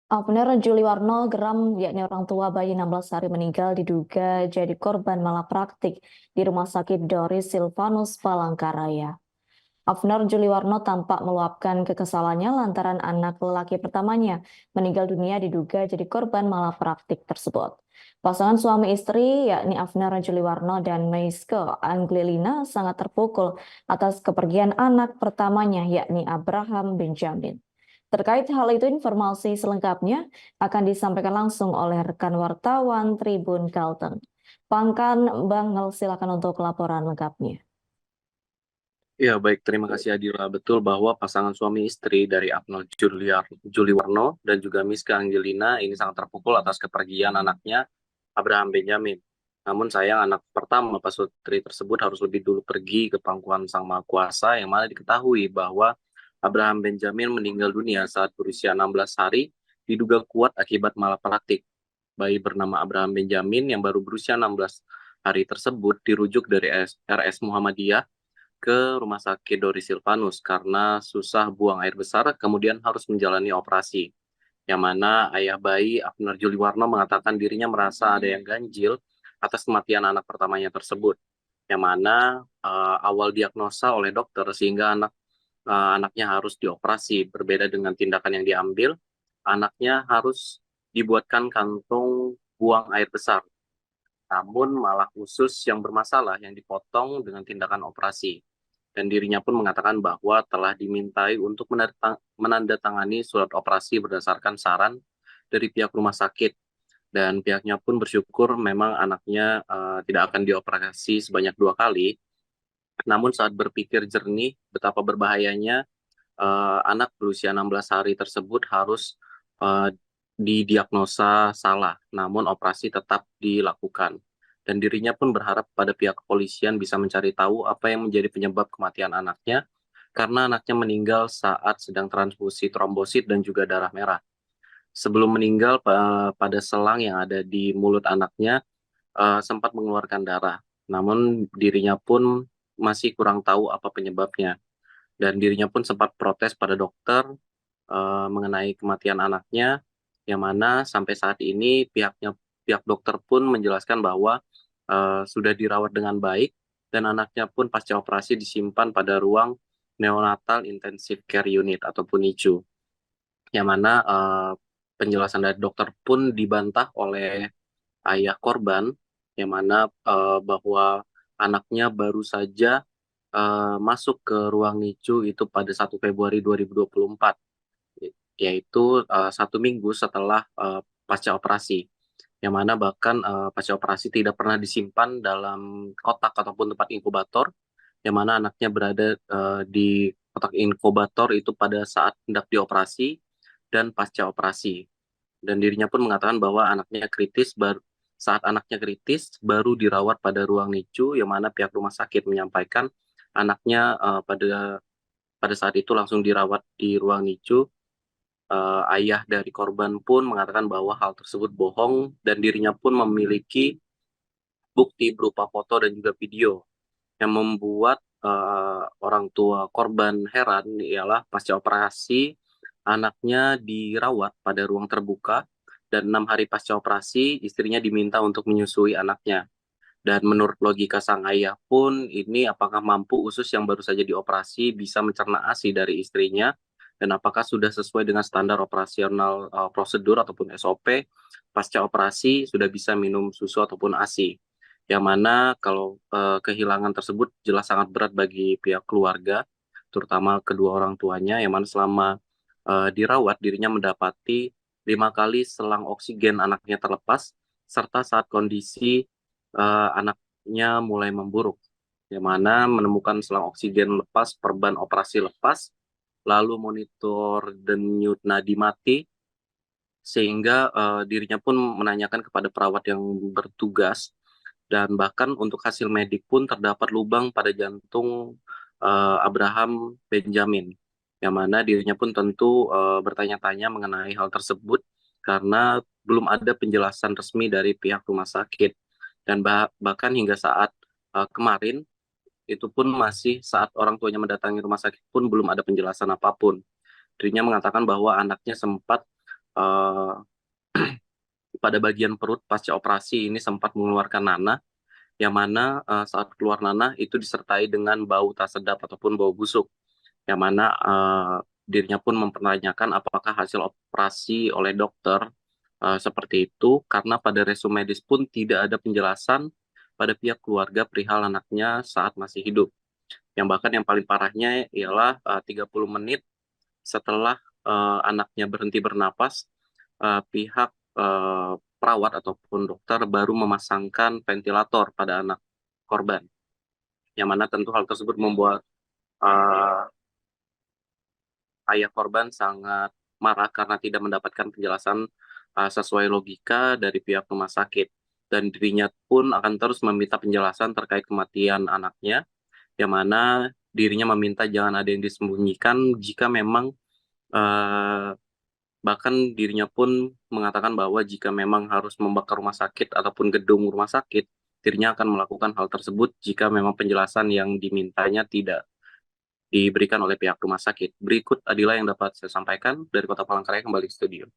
Abner Juliwarno geram, yakni orang tua bayi 16 hari meninggal diduga jadi korban malapraktik di Rumah Sakit Doris Silvanus Palangkaraya. Abner Juliwarno tampak meluapkan kekesalannya lantaran anak lelaki pertamanya meninggal dunia diduga jadi korban malapraktik tersebut. Pasangan suami istri yakni Abner Juliwarno dan Meiske Anglilina sangat terpukul atas kepergian anak pertamanya yakni Abraham Benjamin. Terkait hal itu, informasi selengkapnya akan disampaikan langsung oleh rekan wartawan Tribun Kalteng. Pangkan Bang Nel, silakan untuk laporan lengkapnya. Ya, baik. Terima kasih Adila. Betul bahwa pasangan suami istri dari Abnel Juliwarno dan juga Miska Angelina ini sangat terpukul atas kepergian anaknya Abraham Benjamin. Namun sayang anak pertama pasutri tersebut harus lebih dulu pergi ke pangkuan Sang Maha Kuasa yang mana diketahui bahwa Abraham Benjamin meninggal dunia saat berusia 16 hari diduga kuat akibat malapraktik. Bayi bernama Abraham Benjamin yang baru berusia 16 hari tersebut dirujuk dari RS Muhammadiyah ke Rumah Sakit Doris Silvanus karena susah buang air besar, kemudian harus menjalani operasi. Yang mana ayah bayi Abner Juliwarno mengatakan dirinya merasa ada yang ganjil atas kematian anak pertamanya tersebut. Yang mana awal diagnosa oleh dokter sehingga anaknya harus dioperasi. Berbeda dengan tindakan yang diambil, anaknya harus dibuatkan kantung buang air besar. Namun malah usus yang bermasalah yang dipotong dengan tindakan operasi dan dirinya pun mengatakan bahwa telah dimintai untuk menandatangani surat operasi berdasarkan saran dari pihak rumah sakit dan pihaknya pun bersyukur memang anaknya tidak akan dioperasi sebanyak 2 kali. Namun saat berpikir jernih betapa berbahayanya anak berusia 16 hari tersebut harus uh, didiagnosa salah, namun operasi tetap dilakukan. Dan dirinya pun berharap pada pihak kepolisian bisa mencari tahu apa yang menjadi penyebab kematian anaknya, karena anaknya meninggal saat sedang transfusi trombosit dan juga darah merah. Sebelum meninggal, pada selang yang ada di mulut anaknya sempat mengeluarkan darah. Namun dirinya pun masih kurang tahu apa penyebabnya dan dirinya pun sempat protes pada dokter mengenai kematian anaknya, yang mana sampai saat ini pihak dokter pun menjelaskan bahwa sudah dirawat dengan baik dan anaknya pun pasca operasi disimpan pada ruang neonatal intensive care unit ataupun NICU, yang mana penjelasan dari dokter pun dibantah oleh ayah korban, yang mana bahwa anaknya baru saja masuk ke ruang NICU itu pada 1 Februari 2024, yaitu 1 minggu setelah pasca operasi, yang mana bahkan pasca operasi tidak pernah disimpan dalam kotak ataupun tempat inkubator, yang mana anaknya berada di kotak inkubator itu pada saat hendak dioperasi dan pasca operasi. Dan dirinya pun mengatakan bahwa saat anaknya kritis baru dirawat pada ruang NICU, yang mana pihak rumah sakit menyampaikan anaknya pada saat itu langsung dirawat di ruang NICU. Ayah dari korban pun mengatakan bahwa hal tersebut bohong dan dirinya pun memiliki bukti berupa foto dan juga video yang membuat orang tua korban heran ialah pasca operasi anaknya dirawat pada ruang terbuka dan 6 hari pasca operasi istrinya diminta untuk menyusui anaknya. Dan menurut logika sang ayah pun ini apakah mampu usus yang baru saja dioperasi bisa mencerna ASI dari istrinya dan apakah sudah sesuai dengan standar operasional prosedur ataupun SOP pasca operasi sudah bisa minum susu ataupun ASI. Yang mana kalau kehilangan tersebut jelas sangat berat bagi pihak keluarga, terutama kedua orang tuanya, yang mana selama dirawat dirinya mendapati 5 kali selang oksigen anaknya terlepas serta saat kondisi anaknya mulai memburuk, yang mana menemukan selang oksigen lepas, perban operasi lepas, lalu monitor denyut nadi mati, sehingga dirinya pun menanyakan kepada perawat yang bertugas, dan bahkan untuk hasil medik pun terdapat lubang pada jantung Abraham Benjamin, yang mana dirinya pun tentu bertanya-tanya mengenai hal tersebut karena belum ada penjelasan resmi dari pihak rumah sakit. Dan bahkan hingga saat kemarin itu pun masih saat orang tuanya mendatangi rumah sakit pun belum ada penjelasan apapun. Dirinya mengatakan bahwa anaknya sempat eh, pada bagian perut pasca operasi ini sempat mengeluarkan nanah, yang mana saat keluar nanah itu disertai dengan bau tak sedap ataupun bau busuk, yang mana dirinya pun mempertanyakan apakah hasil operasi oleh dokter seperti itu, karena pada resume medis pun tidak ada penjelasan pada pihak keluarga perihal anaknya saat masih hidup. Yang bahkan yang paling parahnya ialah 30 menit setelah anaknya berhenti bernapas, pihak perawat ataupun dokter baru memasangkan ventilator pada anak korban. Yang mana tentu hal tersebut membuat uh, ayah korban sangat marah karena tidak mendapatkan penjelasan sesuai logika dari pihak rumah sakit. Dan dirinya pun akan terus meminta penjelasan terkait kematian anaknya, yang mana dirinya meminta jangan ada yang disembunyikan jika memang eh, bahkan dirinya pun mengatakan bahwa jika memang harus membakar rumah sakit ataupun gedung rumah sakit, dirinya akan melakukan hal tersebut jika memang penjelasan yang dimintanya tidak diberikan oleh pihak rumah sakit. Berikut adalah yang dapat saya sampaikan dari Kota Palangkaraya, kembali ke studio.